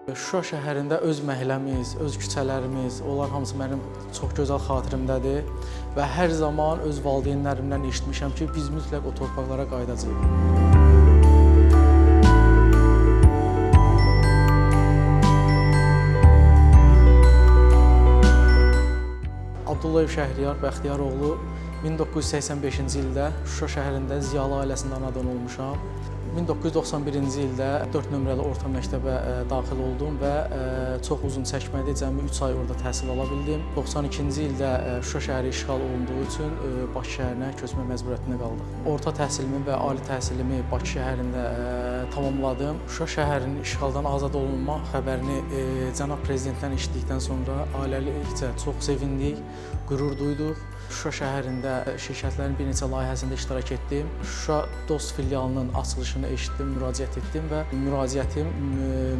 Şuşa şəhərində öz məhəlləmiz, öz küçələrimiz, onlar hamısı mənim çox gözəl xatirimdədir və hər zaman öz valideynlərimdən eşitmişəm ki, biz mütləq o torpaqlara qayıdacağıq. Abdullayev Şəhriyar Bəxtiyaroğlu 1985-ci ildə Şuşa şəhərində Ziyalı ailəsində anadan olmuşam. 1991-ci ildə 4 nömrəli orta məktəbə daxil oldum və çox uzun çəkmədi, cəmi 3 ay orada təhsil ala bildim. 92-ci ildə Şuşa şəhəri işğal olunduğu üçün Bakı şəhərinə köçmə məcburiyyətində qaldıq. Orta təhsilimi və ali təhsilimi Bakı şəhərində tamamladım. Şuşa şəhərinin işğaldan azad olunma xəbərini cənab prezidentdən eşitdikdən sonra ailəlikcə çox sevindik, qürur duyduq. Şuşa şəhərində şirkətlərin bir neçə layihəsində iştirak etdim. Şuşa Dost filialının açılışını eşitdim, müraciət etdim və müraciətim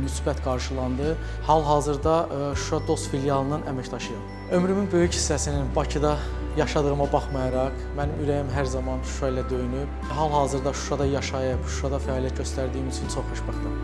müsbət qarşılandı. Hal-hazırda Şuşa Dost filialının əməkdaşıyam. Ömrümün böyük hissəsinin Bakıda yaşadığıma baxmayaraq, mənim ürəyim hər zaman Şuşa ilə döyünüb. Hal-hazırda Şuşada yaşayıb, Şuşada fəaliyyət göstərdiyim üçün çox xoşbəxtəm.